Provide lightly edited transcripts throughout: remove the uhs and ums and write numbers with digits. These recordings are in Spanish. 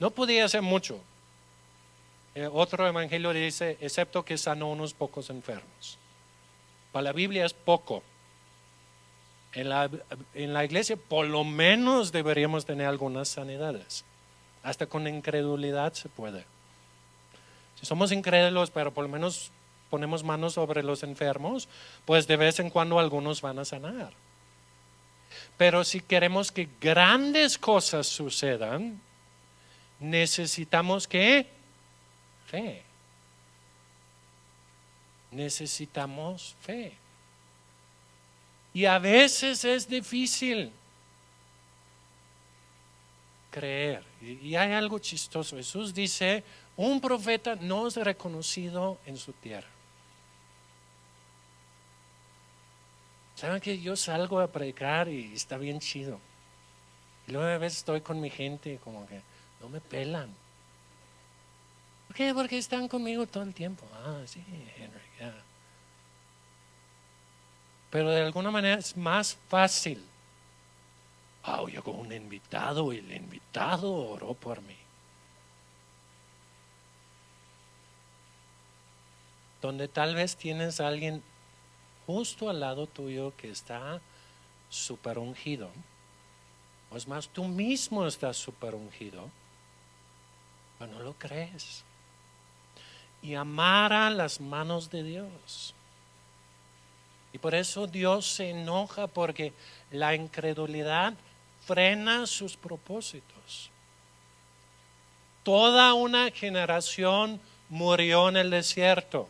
No podía hacer mucho. Otro evangelio dice, excepto que sanó unos pocos enfermos. Para la Biblia es poco. En la iglesia por lo menos deberíamos tener algunas sanidades. Hasta con incredulidad se puede. Si somos incrédulos, pero por lo menos ponemos manos sobre los enfermos, pues de vez en cuando algunos van a sanar. Pero si queremos que grandes cosas sucedan, necesitamos ¿qué? Fe. Necesitamos fe. Y a veces es difícil creer. Y hay algo chistoso. Jesús dice, un profeta no es reconocido en su tierra. ¿Saben que yo salgo a predicar y está bien chido? Y luego a veces estoy con mi gente y como que no me pelan. ¿Por qué? Porque están conmigo todo el tiempo. Ah, sí, Henry, ya. Pero de alguna manera es más fácil. Llegó un invitado y el invitado oró por mí. Donde tal vez tienes a alguien justo al lado tuyo que está súper ungido. O es más, tú mismo estás súper ungido, pero no lo crees. Y amara las manos de Dios. Y por eso Dios se enoja porque la incredulidad frena sus propósitos. Toda una generación murió en el desierto.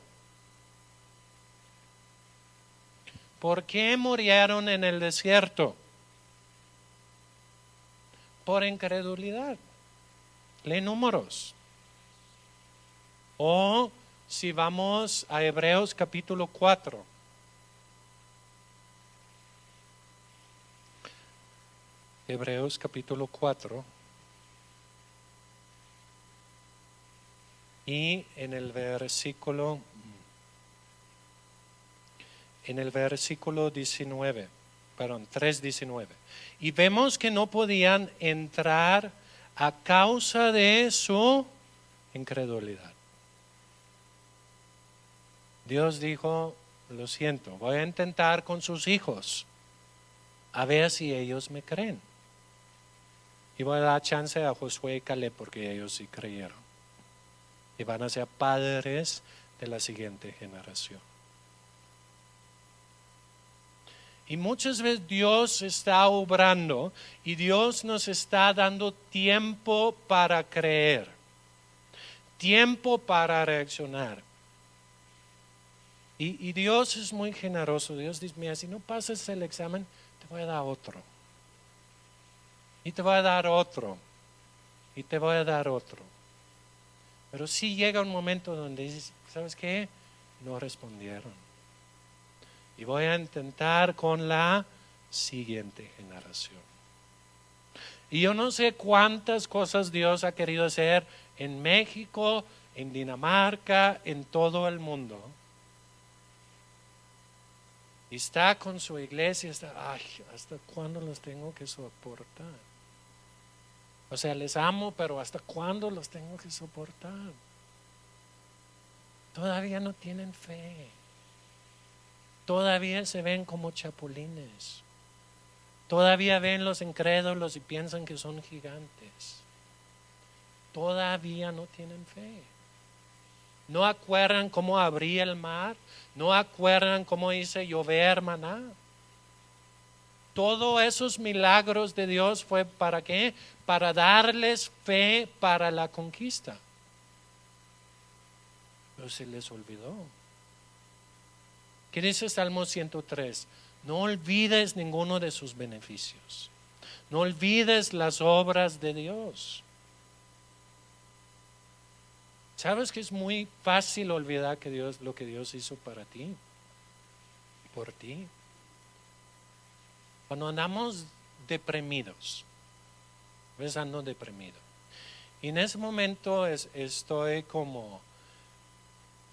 ¿Por qué murieron en el desierto? Por incredulidad. Lee Números. O si vamos a Hebreos capítulo 4. Hebreos capítulo 4. Y en el versículo 19, perdón, 3:19. Y vemos que no podían entrar a causa de su incredulidad. Dios dijo, lo siento, voy a intentar con sus hijos, a ver si ellos me creen. Y voy a dar chance a Josué y Caleb porque ellos sí creyeron. Y van a ser padres de la siguiente generación. Y muchas veces Dios está obrando y Dios nos está dando tiempo para creer, tiempo para reaccionar. Y Dios es muy generoso. Dios dice, mira, si no pasas el examen, te voy a dar otro. Y te voy a dar otro. Y te voy a dar otro. Pero sí llega un momento donde dices, ¿sabes qué? No respondieron. Y voy a intentar con la siguiente generación. Y yo no sé cuántas cosas Dios ha querido hacer en México, en Dinamarca, en todo el mundo. Y está con su iglesia, ¿hasta cuándo los tengo que soportar? O sea, les amo, pero ¿hasta cuándo los tengo que soportar? Todavía no tienen fe. Todavía se ven como chapulines. Todavía ven los incrédulos y piensan que son gigantes. Todavía no tienen fe. ¿No acuerdan cómo abrí el mar? ¿No acuerdan cómo hice llover maná? Todos esos milagros de Dios fue ¿para qué? Para darles fe para la conquista. Pero se les olvidó. ¿Qué dice Salmo 103? No olvides ninguno de sus beneficios. No olvides las obras de Dios. ¿Sabes que es muy fácil olvidar lo que Dios hizo para ti? Por ti. Cuando andamos deprimidos, ves, ando deprimido. Y en ese momento estoy como,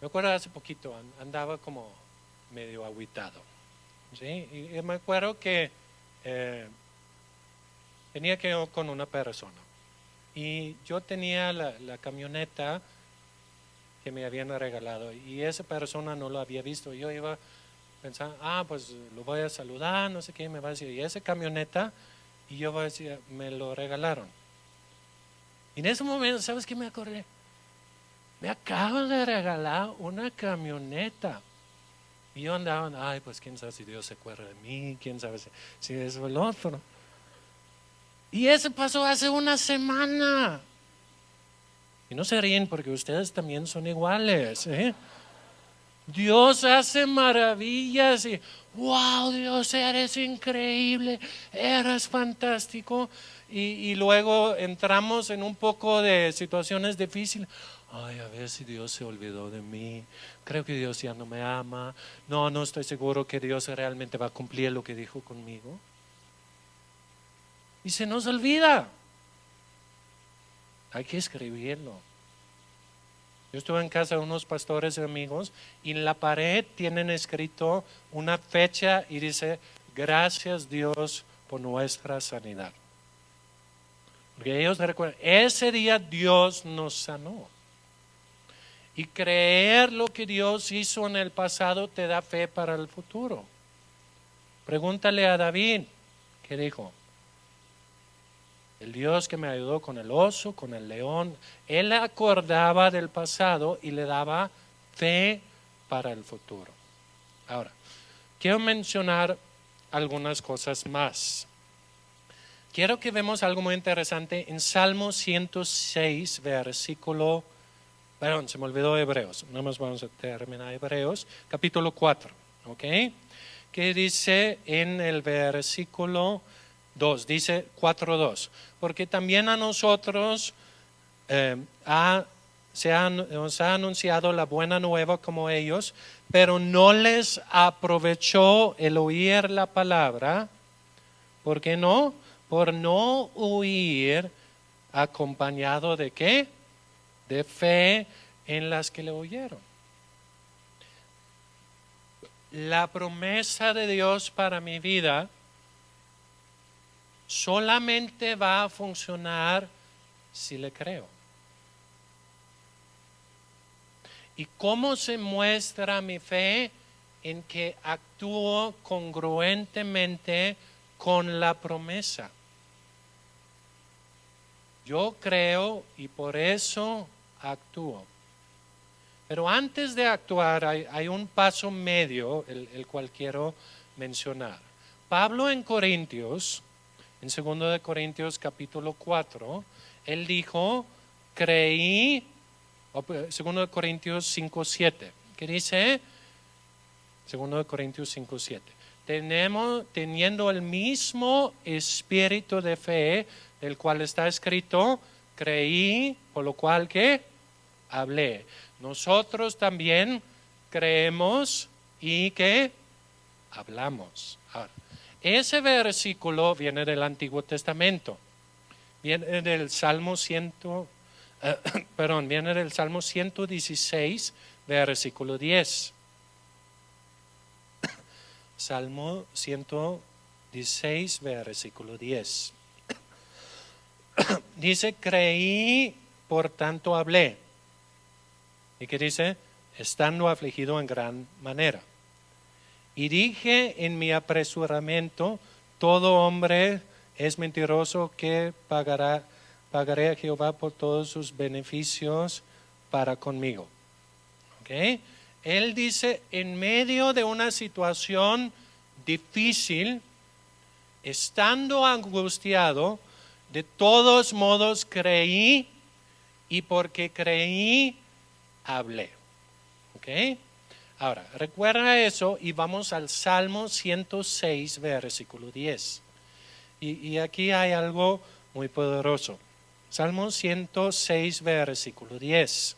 me acuerdo hace poquito, andaba como medio agüitado. ¿Sí? Y me acuerdo que tenía que ir con una persona. y yo tenía la camioneta que me habían regalado y esa persona no lo había visto. Yo iba pensando, pues lo voy a saludar, no sé qué, me va a decir, y esa camioneta, y yo voy a decir, me lo regalaron. Y en ese momento, ¿sabes qué me acordé? Me acaban de regalar una camioneta. Y yo andaba, pues quién sabe si Dios se acuerda de mí, quién sabe si eso o el otro. Y eso pasó hace una semana. Y no se ríen porque ustedes también son iguales, ¿eh? Dios hace maravillas y wow, Dios, eres increíble, eres fantástico. Y luego entramos en un poco de situaciones difíciles. A ver si Dios se olvidó de mí. Creo que Dios ya no me ama. No estoy seguro que Dios realmente va a cumplir lo que dijo conmigo. Y se nos olvida. Hay que escribirlo. Yo estuve en casa de unos pastores y amigos y en la pared tienen escrito una fecha y dice, gracias Dios por nuestra sanidad. Porque ellos recuerdan, ese día Dios nos sanó. Y creer lo que Dios hizo en el pasado te da fe para el futuro. Pregúntale a David, ¿qué dijo? El Dios que me ayudó con el oso, con el león, él acordaba del pasado y le daba fe para el futuro. Ahora, quiero mencionar algunas cosas más. Quiero que vemos algo muy interesante en Salmo 106, versículo, se me olvidó Hebreos, nada más vamos a terminar Hebreos, capítulo 4, ¿ok? Que dice en el versículo 2, dice 4:2, porque también a nosotros nos ha anunciado la buena nueva como ellos, pero no les aprovechó el oír la palabra. ¿Por qué no? Por no huir acompañado de ¿qué? De fe en las que le oyeron. La promesa de Dios para mi vida solamente va a funcionar si le creo. ¿Y cómo se muestra mi fe? En que actúo congruentemente con la promesa. Yo creo y por eso actúo. Pero antes de actuar hay un paso medio, el cual quiero mencionar. Pablo en Corintios, en 2 de Corintios capítulo 4, él dijo, creí, 2 de Corintios 5:7, ¿qué dice? 2 de Corintios 5:7. Teniendo el mismo espíritu de fe, del cual está escrito, creí, por lo cual que hablé. Nosotros también creemos y que hablamos. Ahora, ese versículo viene del Antiguo Testamento. Viene del Salmo 116, versículo 10. Salmo 116, versículo 10. Dice, creí, por tanto hablé. ¿Y qué dice? Estando afligido en gran manera. Y dije en mi apresuramiento, todo hombre es mentiroso, que pagaré a Jehová por todos sus beneficios para conmigo. ¿Ok? Él dice, en medio de una situación difícil, estando angustiado, de todos modos creí, y porque creí, hablé. ¿Ok? Ahora, recuerda eso y vamos al Salmo 106, versículo 10. Y aquí hay algo muy poderoso. Salmo 106, versículo 10.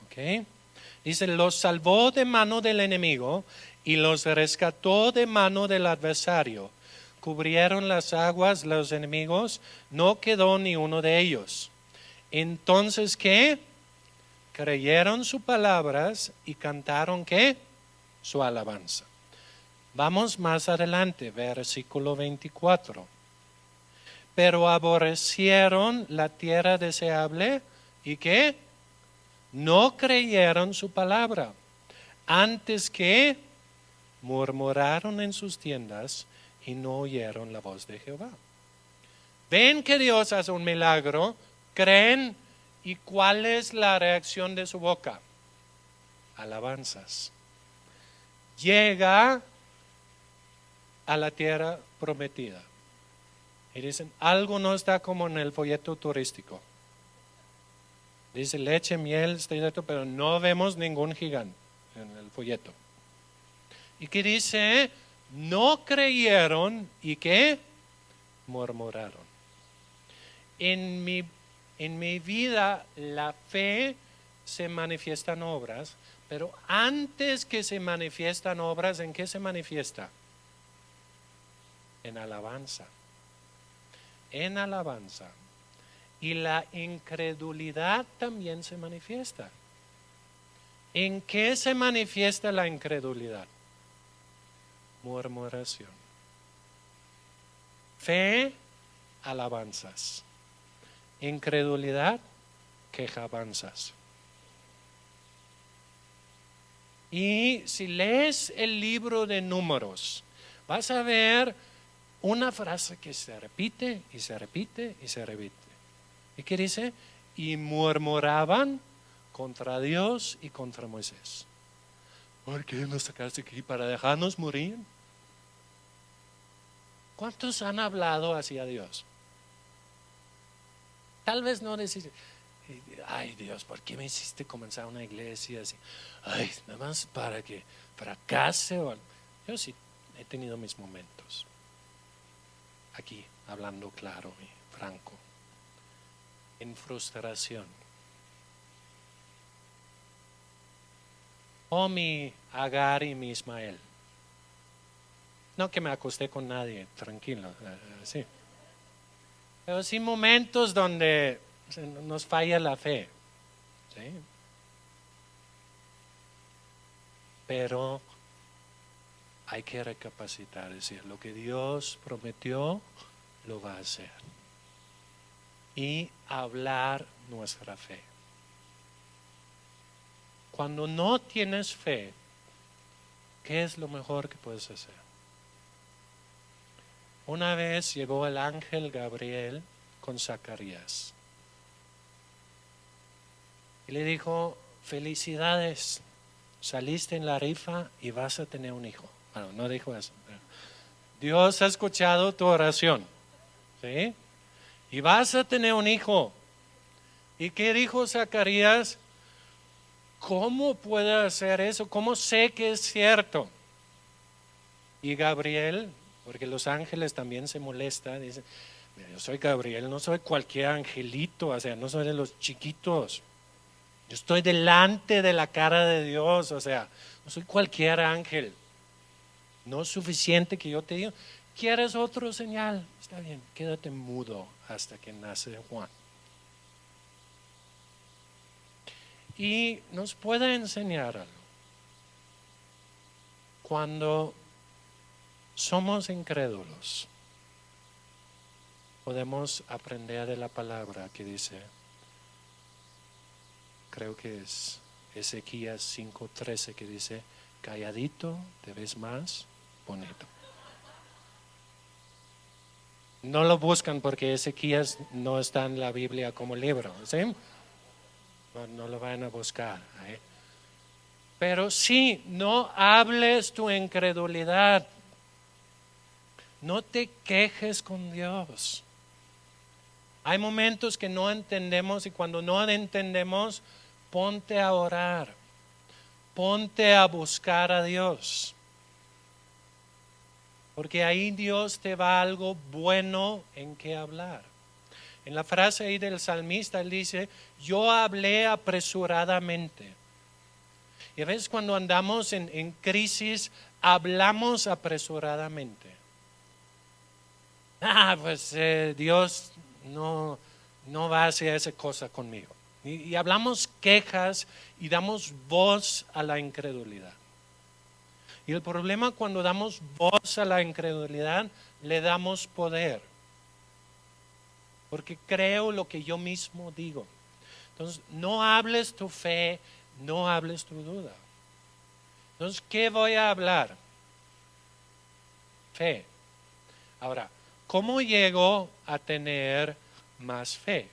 ¿Ok? Dice, los salvó de mano del enemigo y los rescató de mano del adversario. Cubrieron las aguas los enemigos, no quedó ni uno de ellos. Entonces, ¿qué? Creyeron sus palabras y cantaron, ¿qué? Su alabanza. Vamos más adelante, versículo 24. pero aborrecieron la tierra deseable y que no creyeron su palabra, antes que murmuraron en sus tiendas y no oyeron la voz de Jehová. Ven que Dios hace un milagro, creen, y ¿cuál es la reacción de su boca? Alabanzas. Llega a la tierra prometida. Y dicen, algo no está como en el folleto turístico. Dice leche, miel, pero no vemos ningún gigante en el folleto. Y que dice, no creyeron y que murmuraron. En mi vida la fe se manifiesta en obras, pero antes que se manifiestan obras, ¿en qué se manifiesta? En alabanza. En alabanza. Y la incredulidad también se manifiesta. ¿En qué se manifiesta la incredulidad? Murmuración. Fe, alabanzas. Incredulidad, quejabanzas. Y si lees el libro de Números, vas a ver una frase que se repite y se repite y se repite. ¿Y qué dice? Y murmuraban contra Dios y contra Moisés. ¿Por qué nos sacaste aquí para dejarnos morir? ¿Cuántos han hablado hacia Dios? Tal vez no decir, ay Dios, ¿por qué me hiciste comenzar una iglesia así? Ay, nada más para que fracase o algo. Yo sí he tenido mis momentos. Aquí, hablando claro y franco. En frustración. O mi Agar y mi Ismael. No que me acosté con nadie, tranquilo, sí. Pero sí momentos donde nos falla la fe. ¿Sí? Pero hay que recapacitar, es decir, lo que Dios prometió, lo va a hacer. Y hablar nuestra fe. Cuando no tienes fe, ¿qué es lo mejor que puedes hacer? Una vez llegó el ángel Gabriel con Zacarías y le dijo, felicidades, saliste en la rifa y vas a tener un hijo. Bueno, no dijo eso. Dios ha escuchado tu oración, ¿sí? Y vas a tener un hijo. ¿Y qué dijo Zacarías? ¿Cómo puede hacer eso? ¿Cómo sé que es cierto? Y Gabriel, porque los ángeles también se molestan, dicen, yo soy Gabriel, no soy cualquier angelito, o sea, no soy de los chiquitos. Yo estoy delante de la cara de Dios, o sea, no soy cualquier ángel. No es suficiente que yo te diga, ¿quieres otro señal? Está bien, quédate mudo hasta que nace Juan. Y nos puede enseñar algo. Cuando somos incrédulos, podemos aprender de la palabra que dice, creo que es Ezequías 5:13, que dice, calladito te ves más bonito. No lo buscan porque Ezequías no está en la Biblia como libro, ¿sí? No lo van a buscar. ¿Eh? Pero sí, no hables tu incredulidad. No te quejes con Dios. Hay momentos que no entendemos y cuando no entendemos, ponte a orar. Ponte a buscar a Dios. Porque ahí Dios te va algo bueno en qué hablar. En la frase ahí del salmista, él dice, yo hablé apresuradamente. Y a veces cuando andamos en crisis, hablamos apresuradamente. Pues Dios no va a hacer esa cosa conmigo. Y hablamos quejas y damos voz a la incredulidad. Y el problema cuando damos voz a la incredulidad, le damos poder. porque creo lo que yo mismo digo. Entonces, no hables tu fe, no hables tu duda. Entonces, ¿qué voy a hablar? Fe. Ahora, ¿cómo llego a tener más fe?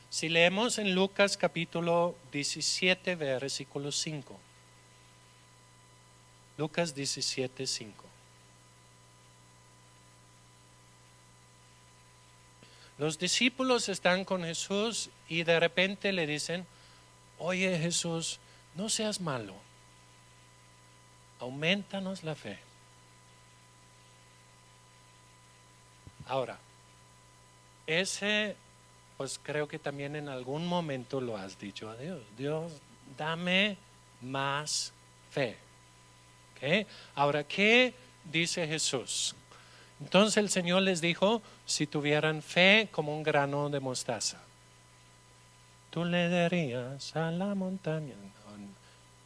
Si leemos en Lucas capítulo 17, versículo 5. Lucas 17, 5. Los discípulos están con Jesús y de repente le dicen, oye Jesús, no seas malo, aumentanos la fe. Ahora, pues creo que también en algún momento lo has dicho a Dios. Dios, dame más fe. ¿Okay? Ahora, ¿qué dice Jesús? Entonces el Señor les dijo, si tuvieran fe como un grano de mostaza, tú le darías a la montaña.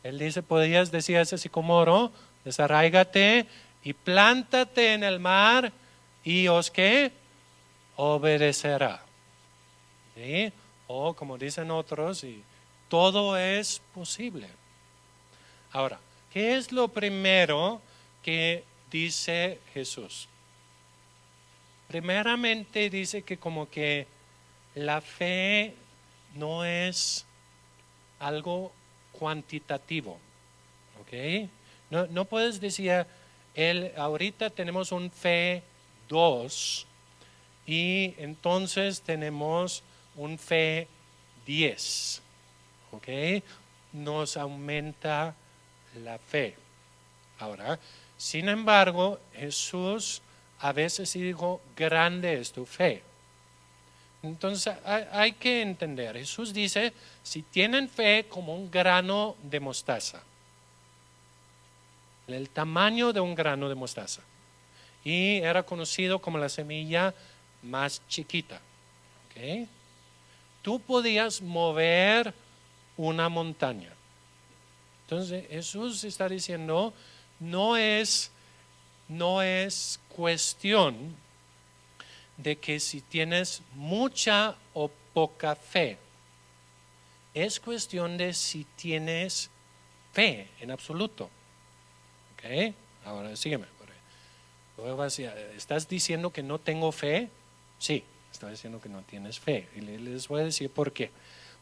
Él dice, podrías decir a ese sicómoro, desarráigate y plántate en el mar y os ¿qué? Obedecerá. ¿Sí? O como dicen otros, y todo es posible. Ahora, ¿qué es lo primero que dice Jesús? Primeramente dice que como que la fe no es algo cuantitativo, ¿ok? No puedes decir, ahorita tenemos un fe 2 y entonces tenemos un fe 10, ¿ok? Nos aumenta la fe. Ahora, sin embargo, Jesús a veces sí dijo, grande es tu fe. Entonces hay que entender, Jesús dice, si tienen fe como un grano de mostaza, el tamaño de un grano de mostaza, y era conocido como la semilla más chiquita, ¿ok? Tú podías mover una montaña. Entonces Jesús está diciendo, no es cuestión de que si tienes mucha o poca fe. Es cuestión de si tienes fe en absoluto. ¿Ok? Ahora sígueme. ¿Estás diciendo que no tengo fe? Sí, estoy diciendo que no tienes fe. Y les voy a decir por qué.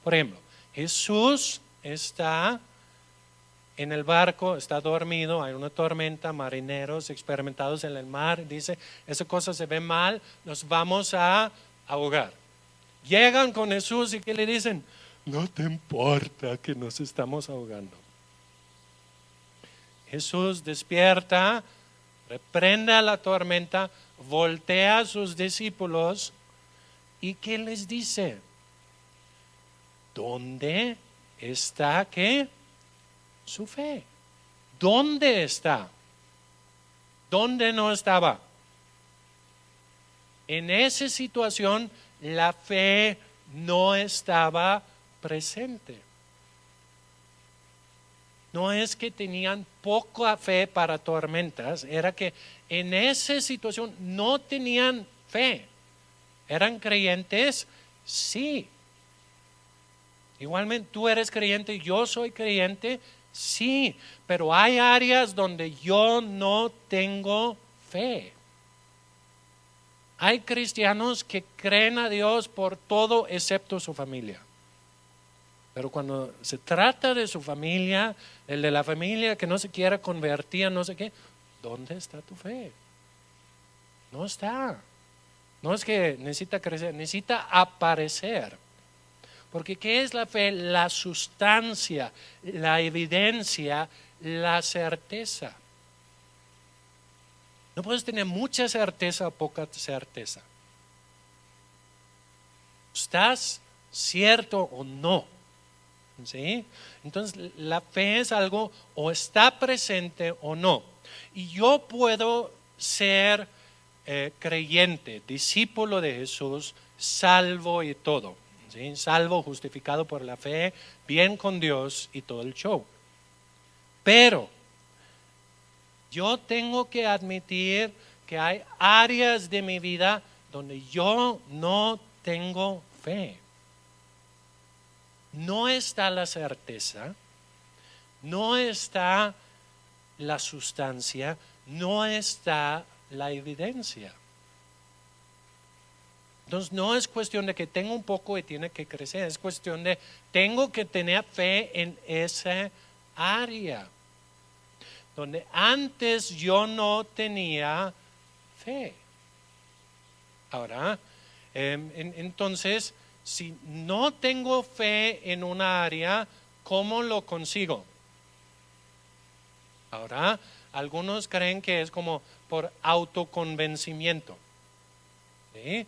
Por ejemplo, Jesús está en el barco, está dormido, hay una tormenta, marineros experimentados en el mar, dice, esa cosa se ve mal, nos vamos a ahogar. Llegan con Jesús y ¿qué le dicen? No te importa que nos estamos ahogando. Jesús despierta, reprende a la tormenta, voltea a sus discípulos y ¿qué les dice? ¿Dónde está qué? Su fe. ¿Dónde está? ¿Dónde no estaba? En esa situación la fe no estaba presente. No es que tenían poca fe para tormentas, era que en esa situación no tenían fe. ¿Eran creyentes? Sí. Igualmente, tú eres creyente, yo soy creyente, sí, pero hay áreas donde yo no tengo fe. Hay cristianos que creen a Dios por todo excepto su familia. Pero cuando se trata de su familia, el de la familia que no se quiera convertir, no sé qué, ¿dónde está tu fe? No está. No es que necesita crecer, necesita aparecer. Porque ¿qué es la fe? La sustancia, la evidencia, la certeza. No puedes tener mucha certeza o poca certeza. ¿Estás cierto o no? ¿Sí? Entonces la fe es algo o está presente o no. Y yo puedo ser creyente, discípulo de Jesús, salvo y todo. ¿Sí? Salvo, justificado por la fe, bien con Dios y todo el show. Pero yo tengo que admitir que hay áreas de mi vida donde yo no tengo fe. No está la certeza, no está la sustancia, no está la evidencia. Entonces no es cuestión de que tengo un poco y tiene que crecer, es cuestión de tengo que tener fe en esa área donde antes yo no tenía fe. Ahora, entonces, si no tengo fe en una área, ¿cómo lo consigo? Ahora, algunos creen que es como por autoconvencimiento. ¿Sí?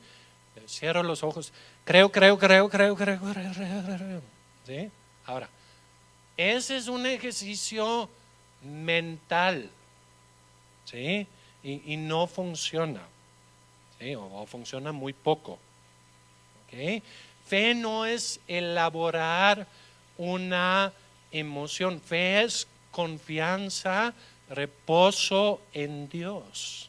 Cierro los ojos. Creo. ¿Sí? Ahora, ese es un ejercicio mental. ¿Sí? Y no funciona. ¿Sí? O funciona muy poco. ¿Okay? Fe no es elaborar una emoción. Fe es confianza, reposo en Dios.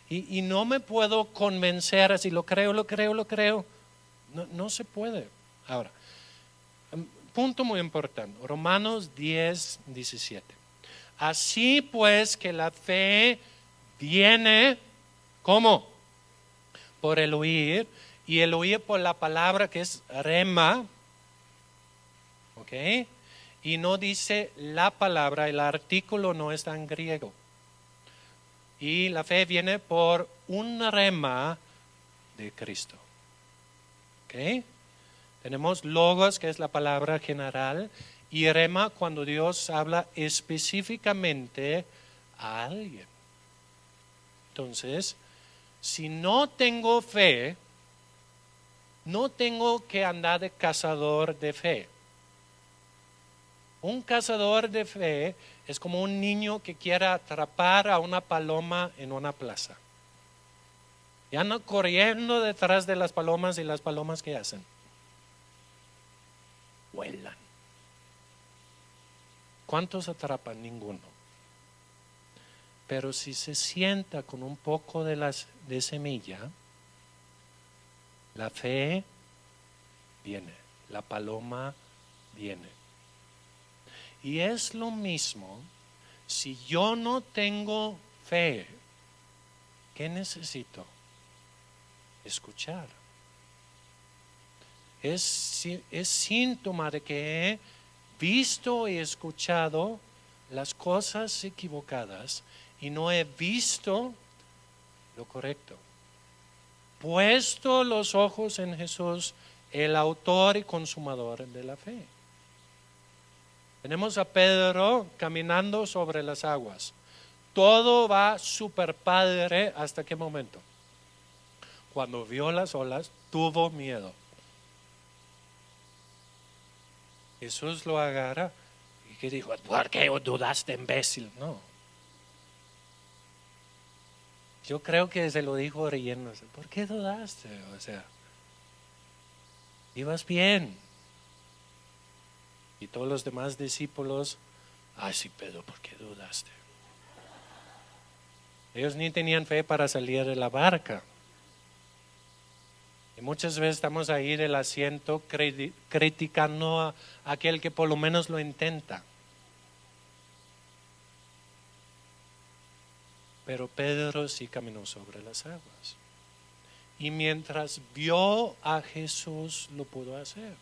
Y no me puedo convencer así, lo creo. No se puede. Ahora, punto muy importante, Romanos 10:17. Así pues que la fe viene, ¿cómo? Por el oír, y el oír por la palabra que es rema, ¿ok? Y no dice la palabra, el artículo no está en griego. Y la fe viene por un rema de Cristo. ¿Ok? Tenemos logos, que es la palabra general, y rema cuando Dios habla específicamente a alguien. Entonces, si no tengo fe, no tengo que andar de cazador de fe. Un cazador de fe es como un niño que quiera atrapar a una paloma en una plaza. Y anda corriendo detrás de las palomas, y las palomas ¿qué hacen? Vuelan. ¿Cuántos atrapan? Ninguno. Pero si se sienta con un poco de semilla, la fe viene, la paloma viene. Y es lo mismo, si yo no tengo fe, ¿qué necesito? Escuchar. Es síntoma de que he visto y escuchado las cosas equivocadas y no he visto lo correcto. Puesto los ojos en Jesús, el autor y consumador de la fe. Tenemos a Pedro caminando sobre las aguas. Todo va súper padre. ¿Hasta qué momento? Cuando vio las olas, tuvo miedo. Jesús lo agarra y que dijo, ¿por qué dudaste, imbécil? No. Yo creo que se lo dijo riéndose. ¿Por qué dudaste? O sea, ibas bien. Y todos los demás discípulos, ay sí, Pedro, ¿por qué dudaste? Ellos ni tenían fe para salir de la barca. Y muchas veces estamos ahí del asiento criticando a aquel que por lo menos lo intenta. Pero Pedro sí caminó sobre las aguas. Y mientras vio a Jesús, lo pudo hacer.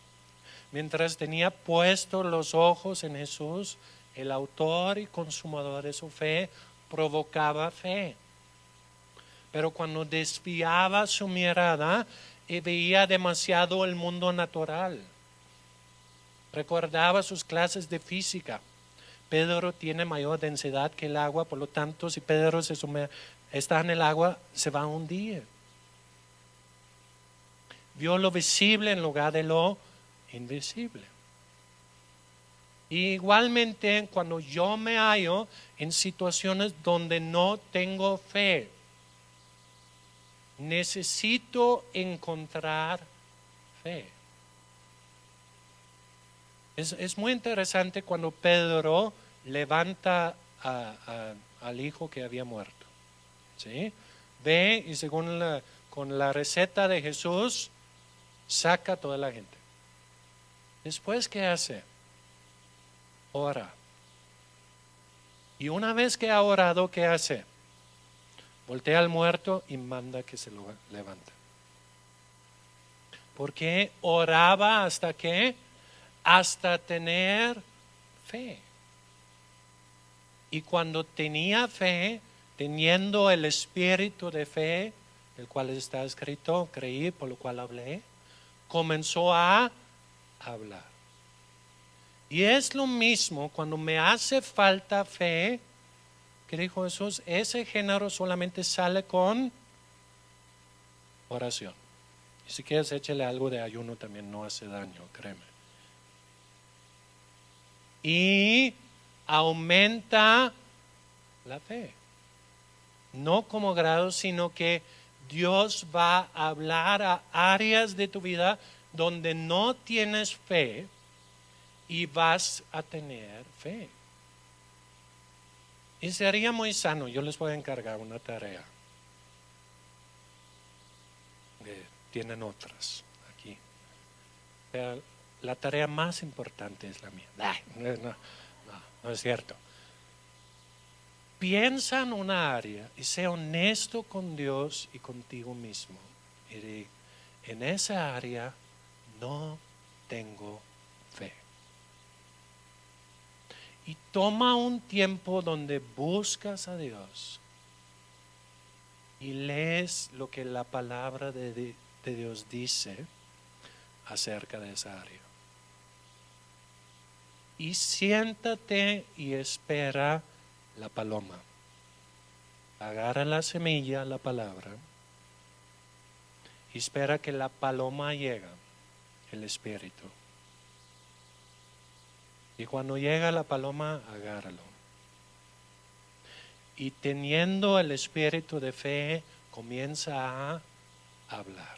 Mientras tenía puestos los ojos en Jesús, el autor y consumador de su fe provocaba fe. Pero cuando desviaba su mirada y veía demasiado el mundo natural, recordaba sus clases de física. Pedro tiene mayor densidad que el agua, por lo tanto, si Pedro está en el agua, se va a hundir. Vio lo visible en lugar de lo invisible. Y igualmente, cuando yo me hallo en situaciones donde no tengo fe, necesito encontrar fe. Es muy interesante cuando Pedro levanta al hijo que había muerto. ¿Sí? Ve y según con la receta de Jesús, saca a toda la gente. Después, ¿qué hace? Ora. Y una vez que ha orado, ¿qué hace? Voltea al muerto y manda que se lo levante. Porque oraba hasta qué? Hasta tener fe. Y cuando tenía fe, teniendo el espíritu de fe, el cual está escrito, creí, por lo cual hablé, comenzó a hablar. Y es lo mismo cuando me hace falta fe, que dijo Jesús, ese género solamente sale con oración. Y si quieres, échale algo de ayuno también, no hace daño, créeme. Y aumenta la fe. No como grado, sino que Dios va a hablar a áreas de tu vida donde no tienes fe y vas a tener fe. Y sería muy sano, yo les voy a encargar una tarea. Tienen otras aquí. Pero la tarea más importante es la mía. No es cierto. Piensa en una área y sea honesto con Dios y contigo mismo. Y di, en esa área no tengo fe. Y toma un tiempo donde buscas a Dios y lees lo que la palabra de Dios dice acerca de esa área. Y siéntate y espera la paloma. Agarra la semilla, la palabra, y espera que la paloma llegue, el espíritu. Y cuando llega la paloma, agárralo. Y teniendo el espíritu de fe, comienza a hablar.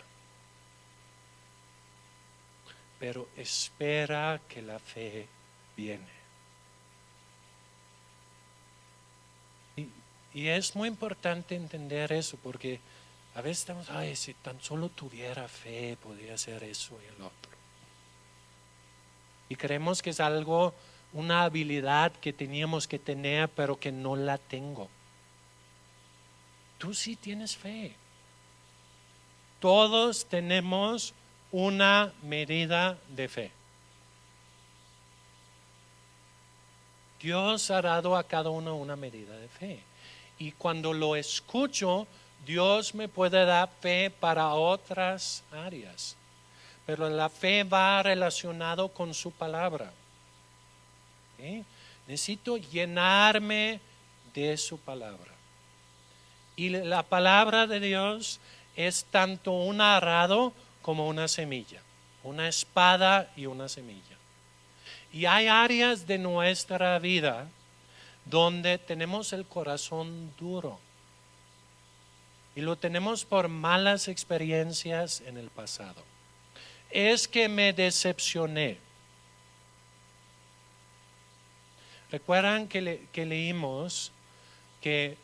Pero espera que la fe viene. Y es muy importante entender eso, porque a veces estamos, si tan solo tuviera fe, podría hacer eso y el otro. Y creemos que es algo, una habilidad que teníamos que tener, pero que no la tengo. Tú sí tienes fe. Todos tenemos una medida de fe. Dios ha dado a cada uno una medida de fe. Y cuando lo escucho, Dios me puede dar fe para otras áreas. Pero la fe va relacionado con su palabra. ¿Sí? Necesito llenarme de su palabra. Y la palabra de Dios es tanto un arado como una semilla. Una espada y una semilla. Y hay áreas de nuestra vida donde tenemos el corazón duro. Y lo tenemos por malas experiencias en el pasado. Es que me decepcioné. ¿Recuerdan que leímos que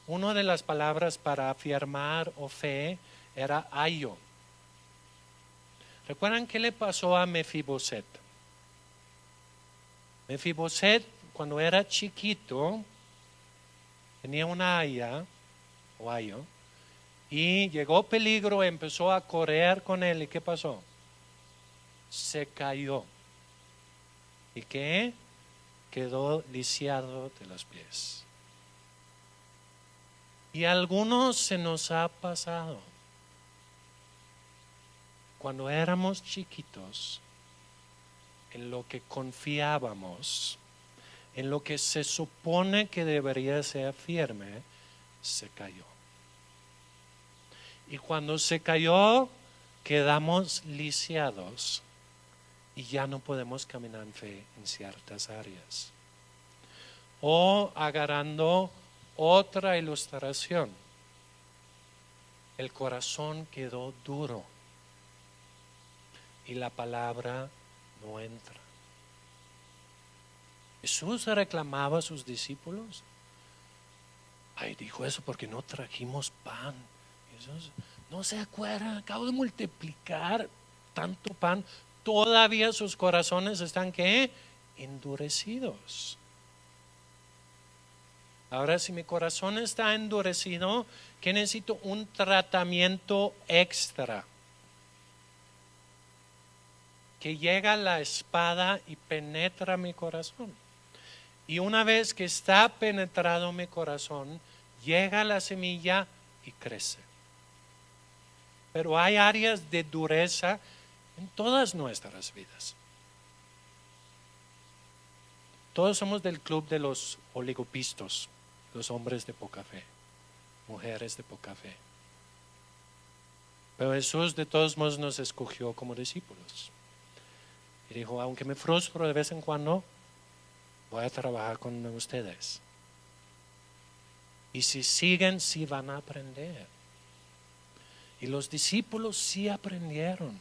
una de las palabras para afirmar o fe era ayo? ¿Recuerdan qué le pasó a Mefiboset? Mefiboset, cuando era chiquito, tenía una aya o ayo, y llegó peligro, empezó a correr con él. ¿Y qué pasó? Se cayó. ¿Y qué? Quedó lisiado de los pies. Y a algunos se nos ha pasado. Cuando éramos chiquitos, en lo que confiábamos, en lo que se supone que debería ser firme, se cayó. Y cuando se cayó, quedamos lisiados y ya no podemos caminar en fe en ciertas áreas. O agarrando otra ilustración, el corazón quedó duro y la palabra no entra. Jesús reclamaba a sus discípulos. Dijo eso porque no trajimos pan. No se acuerdan, acabo de multiplicar tanto pan. Todavía sus corazones están, ¿qué? Endurecidos. Ahora, si mi corazón está endurecido, ¿qué necesito? Un tratamiento extra. Que llega la espada y penetra mi corazón. Y una vez que está penetrado mi corazón, llega la semilla y crece. Pero hay áreas de dureza en todas nuestras vidas. Todos somos del club de los oligopistos, los hombres de poca fe, mujeres de poca fe. Pero Jesús de todos modos nos escogió como discípulos. Y dijo, aunque me frustro de vez en cuando, voy a trabajar con ustedes. Y si siguen, sí van a aprender. Y los discípulos sí aprendieron.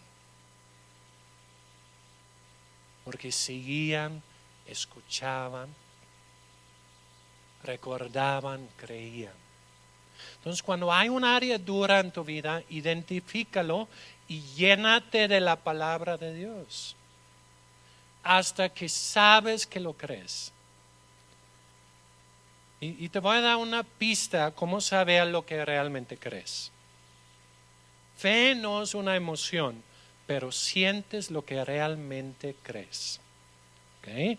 Porque seguían, escuchaban, recordaban, creían. Entonces, cuando hay un área dura en tu vida, identifícalo y llénate de la palabra de Dios. Hasta que sabes que lo crees. Y te voy a dar una pista cómo saber lo que realmente crees. Fe no es una emoción, pero sientes lo que realmente crees. ¿Okay?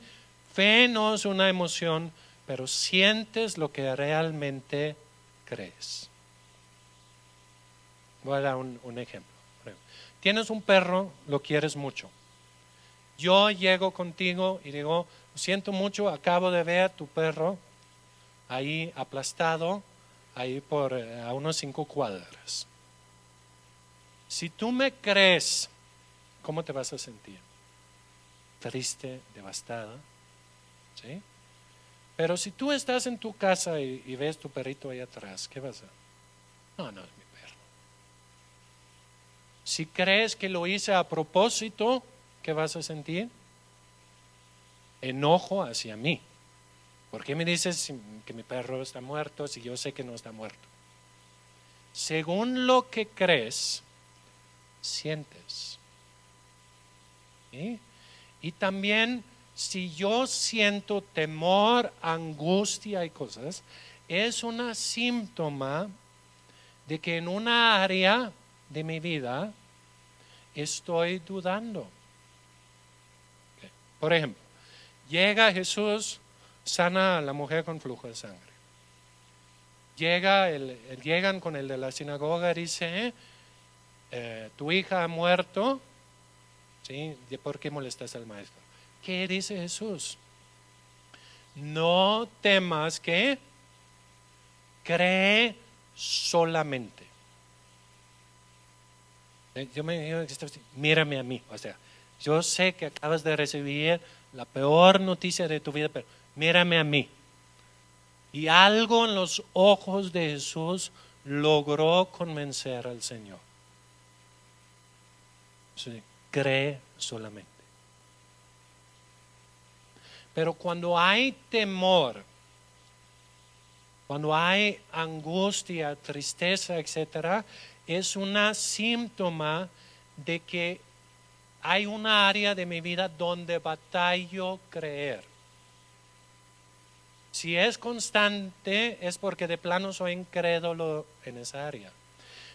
Fe no es una emoción, pero sientes lo que realmente crees. Voy a dar un ejemplo. Tienes un perro, lo quieres mucho. Yo llego contigo y digo, lo siento mucho, acabo de ver a tu perro ahí aplastado, ahí por a unos 5 cuadras. Si tú me crees, ¿cómo te vas a sentir? Triste, devastada, ¿sí? Pero si tú estás en tu casa y ves tu perrito ahí atrás, ¿qué vas a hacer? No, no es mi perro. Si crees que lo hice a propósito, ¿qué vas a sentir? Enojo hacia mí. ¿Por qué me dices que mi perro está muerto si yo sé que no está muerto? Según lo que crees, sientes. ¿Sí? Y también si yo siento temor, angustia y cosas, es un síntoma de que en una área de mi vida estoy dudando. Por ejemplo, llega Jesús, sana a la mujer con flujo de sangre. Llegan con el de la sinagoga y dice, tu hija ha muerto, ¿sí? ¿Por qué molestas al maestro? ¿Qué dice Jesús? No temas, que cree solamente. Mírame a mí, o sea, yo sé que acabas de recibir la peor noticia de tu vida, pero mírame a mí. Y algo en los ojos de Jesús logró convencer al Señor. Sí, cree solamente. Pero cuando hay temor, cuando hay angustia, tristeza, etcétera, es un síntoma de que hay una área de mi vida donde batallo creer. Si es constante es porque de plano soy incrédulo en esa área.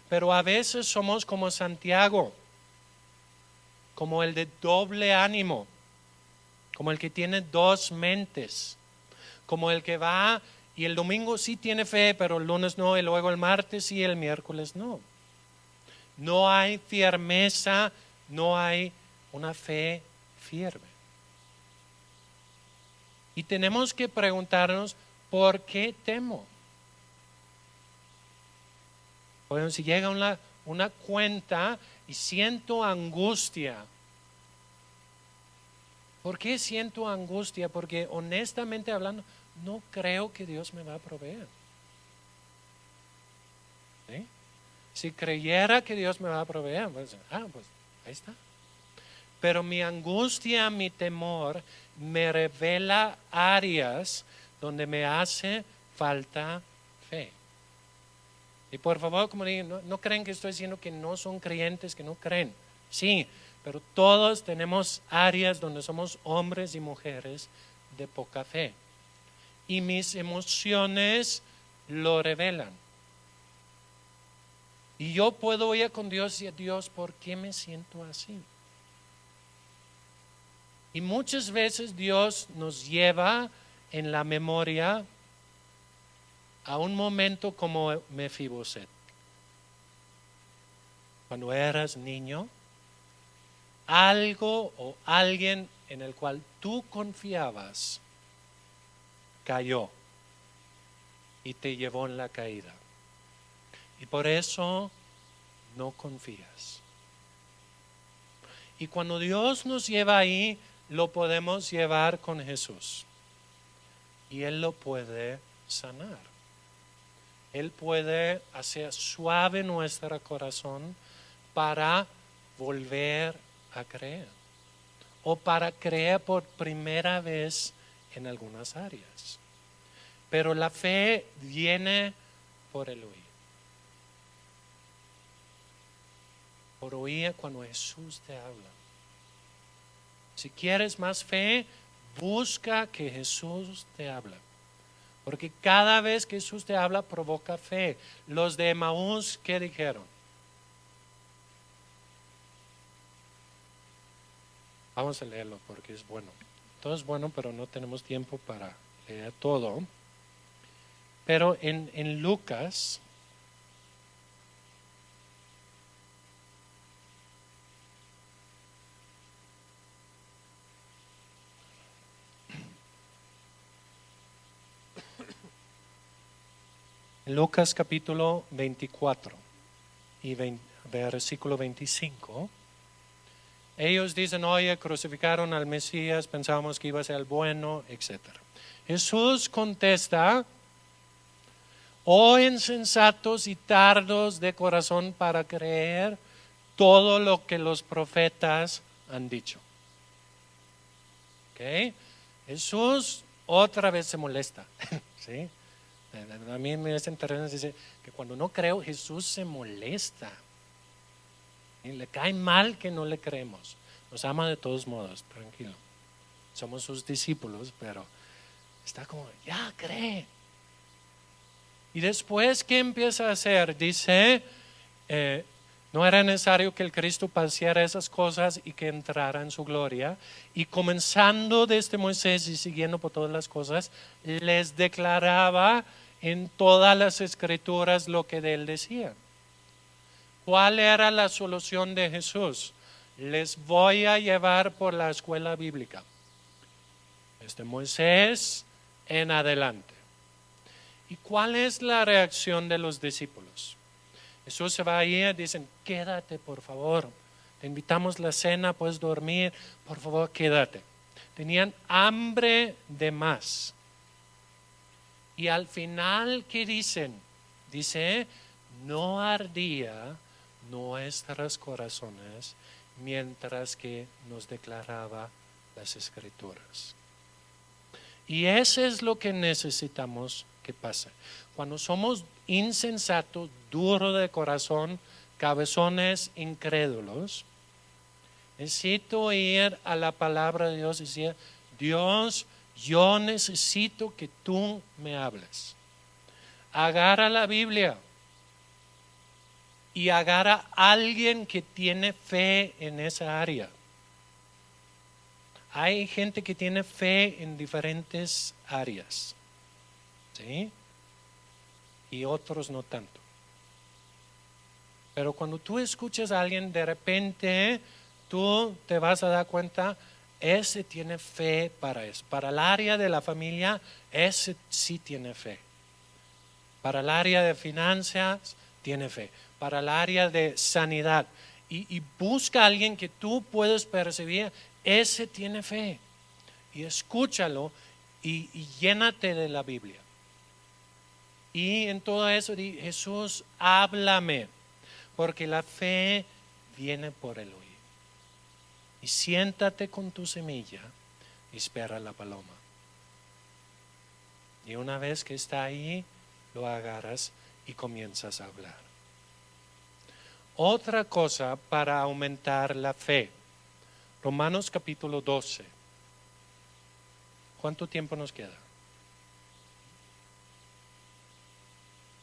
Pero a veces somos como Santiago, como el de doble ánimo, como el que tiene dos mentes, como el que va y el domingo sí tiene fe, pero el lunes no, y luego el martes sí, el miércoles no. No hay firmeza, no hay una fe firme. Y tenemos que preguntarnos, ¿por qué temo? Bueno, si llega una cuenta y siento angustia, ¿por qué siento angustia? Porque honestamente hablando, no creo que Dios me va a proveer. ¿Sí? Si creyera que Dios me va a proveer, pues ahí está. Pero mi angustia, mi temor, me revela áreas donde me hace falta fe. Y por favor, como digo, no creen que estoy diciendo que no son creyentes, que no creen. Sí, pero todos tenemos áreas donde somos hombres y mujeres de poca fe. Y mis emociones lo revelan. Y yo puedo ir con Dios y a Dios, ¿por qué me siento así? Y muchas veces Dios nos lleva en la memoria a un momento como Mefiboset. Cuando eras niño, algo o alguien en el cual tú confiabas cayó y te llevó en la caída. Y por eso no confías. Y cuando Dios nos lleva ahí, lo podemos llevar con Jesús. Y Él lo puede sanar. Él puede hacer suave nuestro corazón para volver a creer. O para creer por primera vez en algunas áreas. Pero la fe viene por el oír. Por oír cuando Jesús te habla. Si quieres más fe, busca que Jesús te habla. Porque cada vez que Jesús te habla, provoca fe. Los de Emaús, ¿qué dijeron? Vamos a leerlo porque es bueno. Todo es bueno, pero no tenemos tiempo para leer todo. Pero en Lucas, capítulo 24 y versículo 25, ellos dicen, oye, crucificaron al Mesías, pensábamos que iba a ser el bueno, etc. Jesús contesta, oh insensatos y tardos de corazón para creer todo lo que los profetas han dicho. ¿Okay? Jesús otra vez se molesta. ¿Sí? A mí me es interesante dice que cuando no creo, Jesús se molesta. Y le cae mal que no le creemos. Nos ama de todos modos, tranquilo. Somos sus discípulos, pero está como, ya cree. Y después, ¿qué empieza a hacer? Dice, no era necesario que el Cristo padeciera esas cosas y que entrara en su gloria. Y comenzando desde Moisés y siguiendo por todas las cosas, les declaraba en todas las escrituras lo que de él decía. ¿Cuál era la solución de Jesús? Les voy a llevar por la escuela bíblica. Desde Moisés en adelante. ¿Y cuál es la reacción de los discípulos? Jesús se va ahí y dicen, quédate por favor. Te invitamos a la cena, puedes dormir, por favor quédate. Tenían hambre de más. Y al final, ¿qué dicen? Dice, no ardía nuestros corazones mientras que nos declaraba las escrituras. Y eso es lo que necesitamos que pase. Cuando somos insensatos, duros de corazón, cabezones incrédulos, necesito ir a la palabra de Dios y decir, Dios, yo necesito que tú me hables. Agarra la Biblia y agarra a alguien que tiene fe en esa área. Hay gente que tiene fe en diferentes áreas, ¿sí? Y otros no tanto. Pero cuando tú escuchas a alguien, de repente tú te vas a dar cuenta, ese tiene fe para eso. Para el área de la familia, ese sí tiene fe. Para el área de finanzas, tiene fe. Para el área de sanidad. Y busca a alguien que tú puedes percibir, ese tiene fe. Y escúchalo y llénate de la Biblia. Y en todo eso, Jesús, háblame. Porque la fe viene por el oír. Y siéntate con tu semilla y espera la paloma. Y una vez que está ahí, lo agarras y comienzas a hablar. Otra cosa para aumentar la fe. Romanos capítulo 12. ¿Cuánto tiempo nos queda?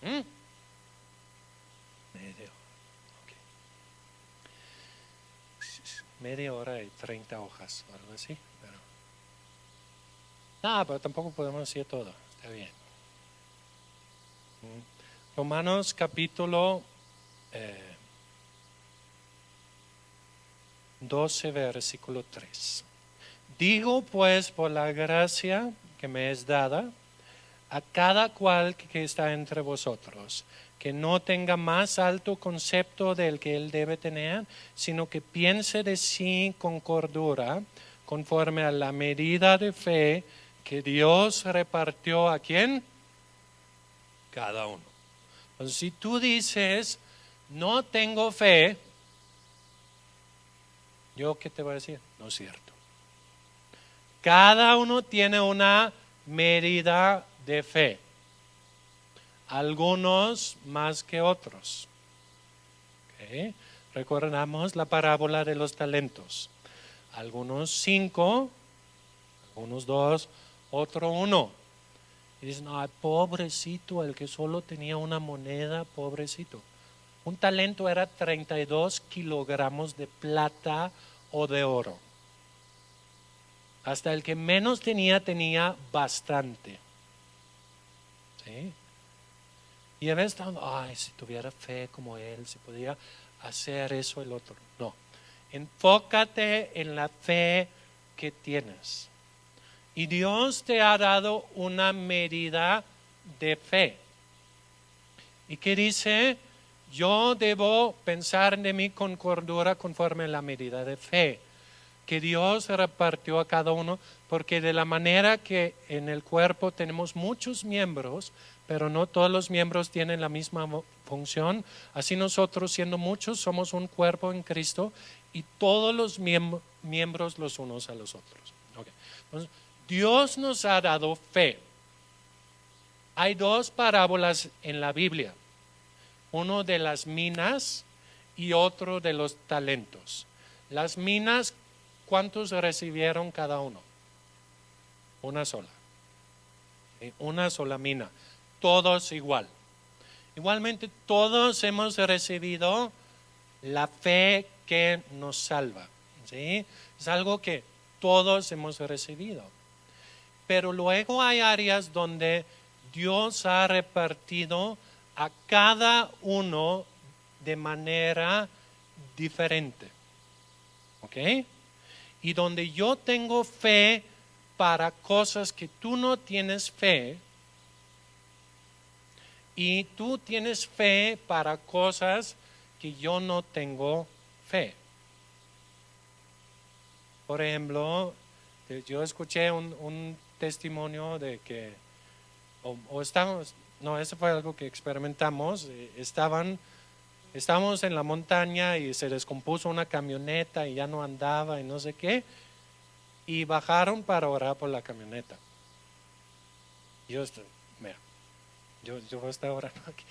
Media hora. Okay. Media hora y 30 hojas, o algo así. Pero tampoco podemos decir todo. Está bien. Romanos capítulo 12, versículo 3. Digo pues por la gracia que me es dada a cada cual que está entre vosotros, que no tenga más alto concepto del que él debe tener, sino que piense de sí con cordura, conforme a la medida de fe que Dios repartió ¿a quién? Cada uno. Entonces, si tú dices, no tengo fe, ¿yo qué te voy a decir? No es cierto. Cada uno tiene una medida de fe. Algunos más que otros. ¿Okay? Recordamos la parábola de los talentos. Algunos 5, algunos 2, otro 1. Y dicen, ay, pobrecito, el que solo tenía una moneda, pobrecito. Un talento era 32 kilogramos de plata o de oro. Hasta el que menos tenía bastante. ¿Sí? Y a veces estamos, ay, si tuviera fe como él, si podía hacer eso el otro. No, enfócate en la fe que tienes. Y Dios te ha dado una medida de fe. ¿Y qué dice? Yo debo pensar de mí con cordura conforme a la medida de fe que Dios repartió a cada uno, porque de la manera que en el cuerpo tenemos muchos miembros, pero no todos los miembros tienen la misma función, así nosotros siendo muchos somos un cuerpo en Cristo y todos los miembros los unos a los otros. Okay. Entonces, Dios nos ha dado fe. Hay 2 parábolas en la Biblia, uno de las minas y otro de los talentos. Las minas, ¿cuántos recibieron cada uno? Una sola. Una sola mina. Todos igual. Igualmente todos hemos recibido la fe que nos salva. ¿Sí? Es algo que todos hemos recibido. Pero luego hay áreas donde Dios ha repartido a cada uno de manera diferente. ¿Ok? Y donde yo tengo fe para cosas que tú no tienes fe, y tú tienes fe para cosas que yo no tengo fe. Por ejemplo, yo escuché un testimonio de que, eso fue algo que experimentamos, estábamos en la montaña y se descompuso una camioneta y ya no andaba y no sé qué, y bajaron para orar por la camioneta. Yo estaba orando aquí.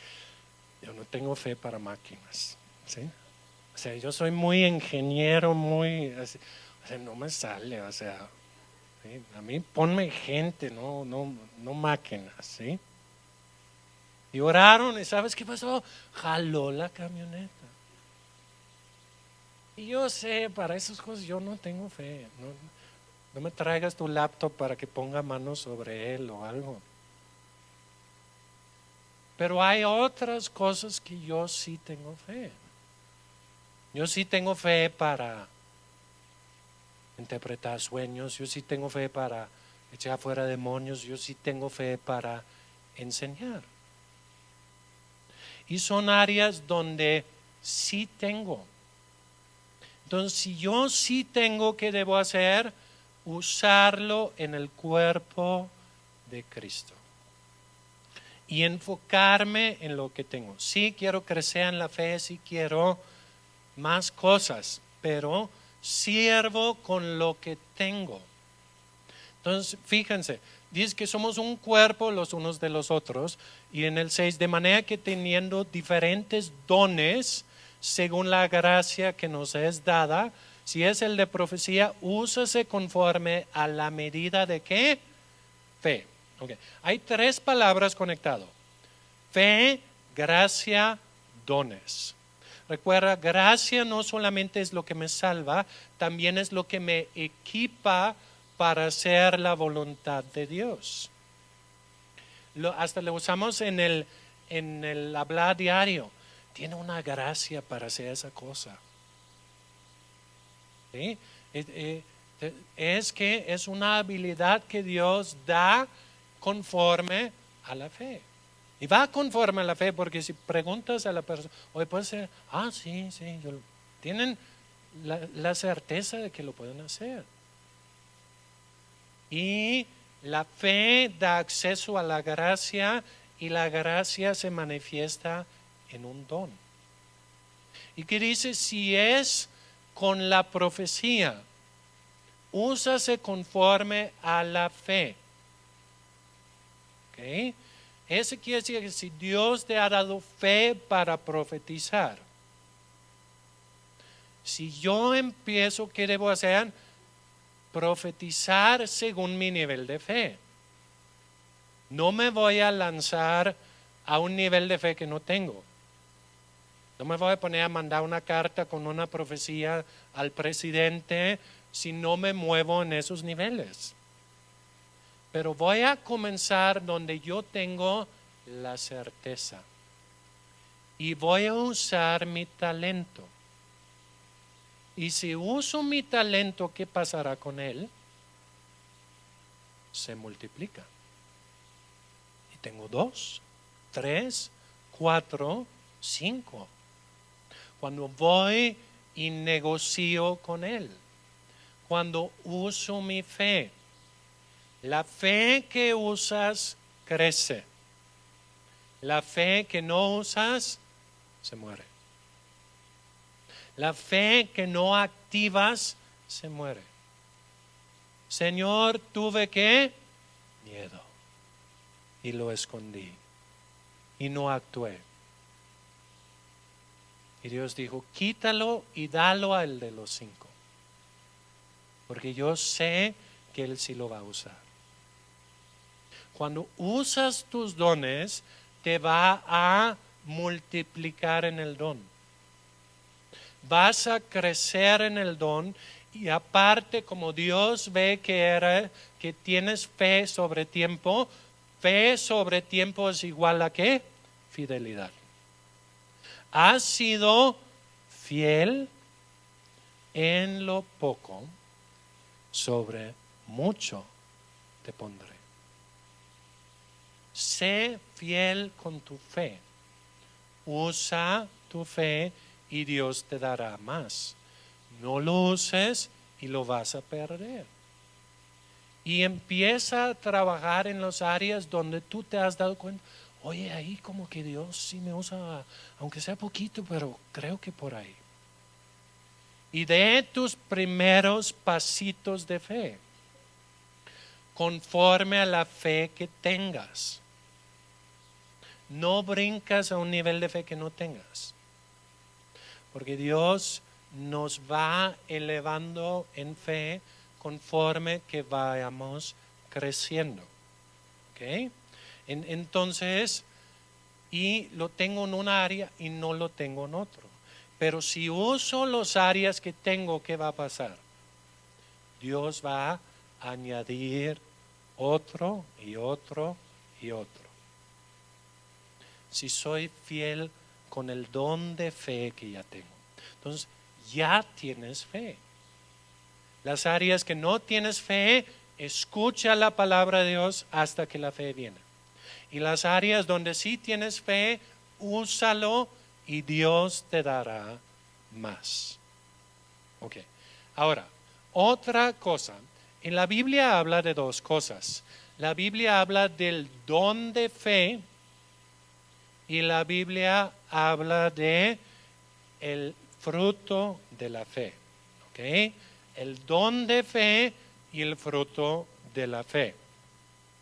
Yo no tengo fe para máquinas, ¿sí? O sea, yo soy muy ingeniero, no me sale, ¿sí? A mí ponme gente, no máquinas, ¿sí? Y oraron, y ¿sabes qué pasó? Jaló la camioneta. Y yo sé, para esas cosas yo no tengo fe. No me traigas tu laptop para que ponga manos sobre él o algo. Pero hay otras cosas que yo sí tengo fe. Yo sí tengo fe para interpretar sueños, yo sí tengo fe para echar fuera demonios, yo sí tengo fe para enseñar. Y son áreas donde sí tengo. Entonces, si yo sí tengo, ¿qué debo hacer? Usarlo en el cuerpo de Cristo. Y enfocarme en lo que tengo. Sí quiero crecer en la fe, sí quiero más cosas, pero sirvo con lo que tengo. Entonces, fíjense, dice que somos un cuerpo los unos de los otros. Y en el 6, de manera que teniendo diferentes dones, según la gracia que nos es dada, si es el de profecía, úsase conforme a la medida de ¿qué? Fe. Okay. Hay 3 palabras conectadas. Fe, gracia, dones. Recuerda, gracia no solamente es lo que me salva, también es lo que me equipa para hacer la voluntad de Dios. Hasta lo usamos en el hablar diario. Tiene una gracia para hacer esa cosa. ¿Sí? Es que es una habilidad que Dios da conforme a la fe. Y va conforme a la fe, porque si preguntas a la persona, oye, puede ser, sí, tienen la certeza de que lo pueden hacer. Y la fe da acceso a la gracia y la gracia se manifiesta en un don. Y que dice, si es con la profecía, úsase conforme a la fe. ¿Ok? Eso quiere decir que si Dios te ha dado fe para profetizar, si yo empiezo, ¿qué debo hacer? Profetizar según mi nivel de fe. No me voy a lanzar a un nivel de fe que no tengo. No me voy a poner a mandar una carta con una profecía al presidente si no me muevo en esos niveles. Pero voy a comenzar donde yo tengo la certeza. Y voy a usar mi talento. Y si uso mi talento, ¿qué pasará con él? Se multiplica. Y tengo 2, 3, 4, 5. Cuando voy y negocio con él. Cuando uso mi fe. La fe que usas crece. La fe que no usas se muere. La fe que no activas se muere. Señor, tuve que miedo y lo escondí y no actué. Y Dios dijo, quítalo y dalo al de los 5. Porque yo sé que Él sí lo va a usar. Cuando usas tus dones, te va a multiplicar en el don. Vas a crecer en el don y aparte como Dios ve que tienes fe sobre tiempo es igual a ¿qué? Fidelidad. Has sido fiel en lo poco, sobre mucho te pondré. Sé fiel con tu fe. Usa tu fe y Dios te dará más. No lo uses y lo vas a perder. Y empieza a trabajar en las áreas donde tú te has dado cuenta. Oye, ahí como que Dios sí me usa, aunque sea poquito, pero creo que por ahí. Y de tus primeros pasitos de fe, conforme a la fe que tengas. No brincas a un nivel de fe que no tengas. Porque Dios nos va elevando en fe conforme que vayamos creciendo. ¿Ok? Entonces, y lo tengo en una área y no lo tengo en otro. Pero si uso las áreas que tengo, ¿qué va a pasar? Dios va a añadir otro y otro y otro. Si soy fiel con el don de fe que ya tengo. Entonces, ya tienes fe. Las áreas que no tienes fe, escucha la palabra de Dios hasta que la fe viene. Y las áreas donde sí tienes fe, úsalo y Dios te dará más. Ok. Ahora, otra cosa. En la Biblia habla de 2 cosas. La Biblia habla del don de fe. Y la Biblia habla de el fruto de la fe. ¿Ok? El don de fe y el fruto de la fe.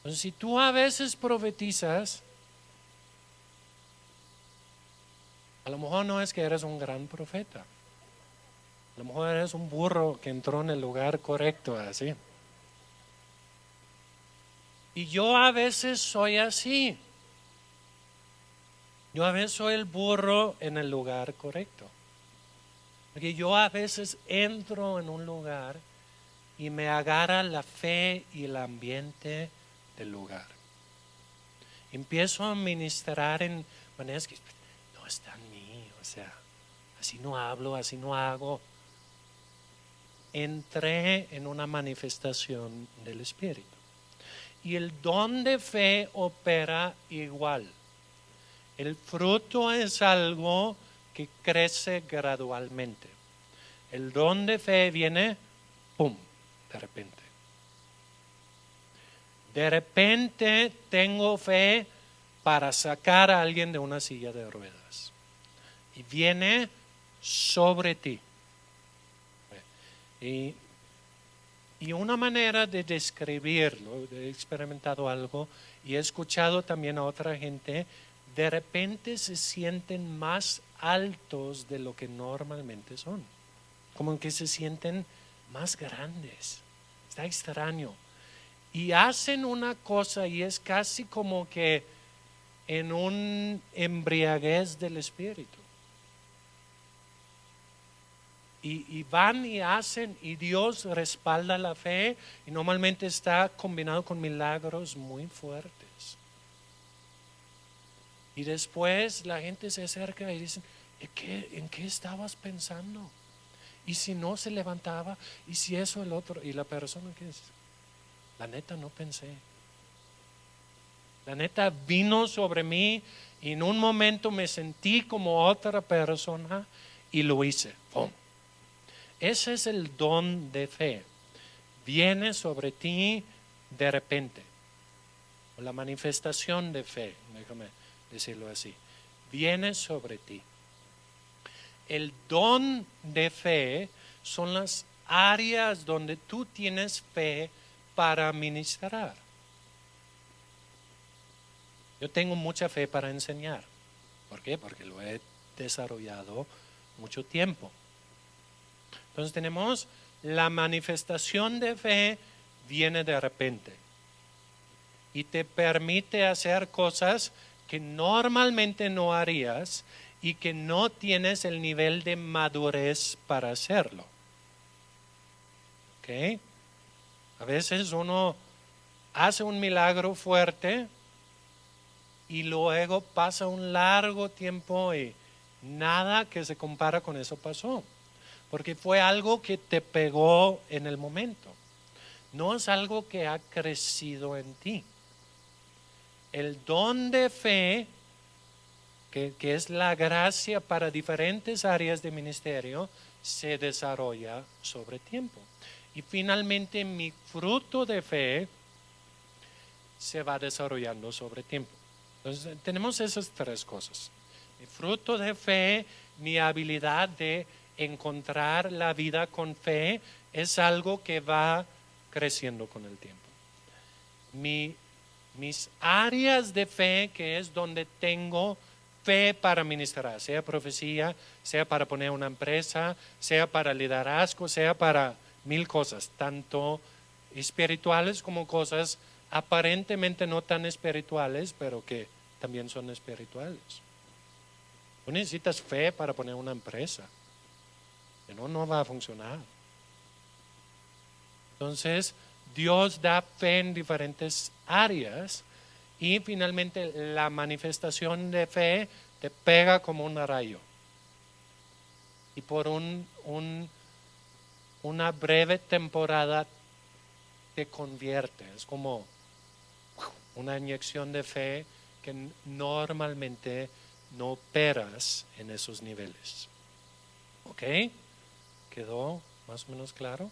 Entonces, si tú a veces profetizas, a lo mejor no es que eres un gran profeta. A lo mejor eres un burro que entró en el lugar correcto, así. Y yo a veces soy así. Yo a veces soy el burro en el lugar correcto. Porque yo a veces entro en un lugar y me agarra la fe y el ambiente del lugar. Empiezo a ministrar en maneras que no está en mí, o sea, así no hablo, así no hago. Entré en una manifestación del Espíritu. Y el don de fe opera igual. El fruto es algo que crece gradualmente. El don de fe viene, ¡pum!, de repente. De repente tengo fe para sacar a alguien de una silla de ruedas. Y viene sobre ti. Y una manera de describirlo, he experimentado algo y he escuchado también a otra gente, de repente se sienten más altos de lo que normalmente son. Como que se sienten más grandes. Está extraño. Y hacen una cosa y es casi como que en un embriaguez del Espíritu. Y van y hacen y Dios respalda la fe y normalmente está combinado con milagros muy fuertes. Y después la gente se acerca y dice, ¿en qué estabas pensando? Y si no se levantaba, y si eso el otro, y la persona que es, la neta no pensé. La neta vino sobre mí y en un momento me sentí como otra persona y lo hice. ¡Pum! Ese es el don de fe. Viene sobre ti de repente. O la manifestación de fe, déjame decirlo así. Viene sobre ti. El don de fe son las áreas donde tú tienes fe para ministrar. Yo tengo mucha fe para enseñar. ¿Por qué? Porque lo he desarrollado mucho tiempo. Entonces tenemos la manifestación de fe viene de repente y te permite hacer cosas que normalmente no harías y que no tienes el nivel de madurez para hacerlo. ¿Ok? A veces uno hace un milagro fuerte y luego pasa un largo tiempo y nada que se compara con eso pasó. Porque fue algo que te pegó en el momento. No es algo que ha crecido en ti. El don de fe, que es la gracia para diferentes áreas de ministerio, se desarrolla sobre tiempo. Y finalmente mi fruto de fe se va desarrollando sobre tiempo. Entonces tenemos esas tres cosas. Mi fruto de fe, mi habilidad de encontrar la vida con fe es algo que va creciendo con el tiempo. Mis áreas de fe, que es donde tengo fe para ministrar, sea profecía, sea para poner una empresa, sea para liderazgo, sea para mil cosas, tanto espirituales como cosas aparentemente no tan espirituales, pero que también son espirituales. Tú necesitas fe para poner una empresa. Si no, no va a funcionar. Entonces, Dios da fe en diferentes áreas y finalmente la manifestación de fe te pega como un rayo. Y por una breve temporada te convierte. Es como una inyección de fe que normalmente no operas en esos niveles. ¿Ok? ¿Quedó más o menos claro?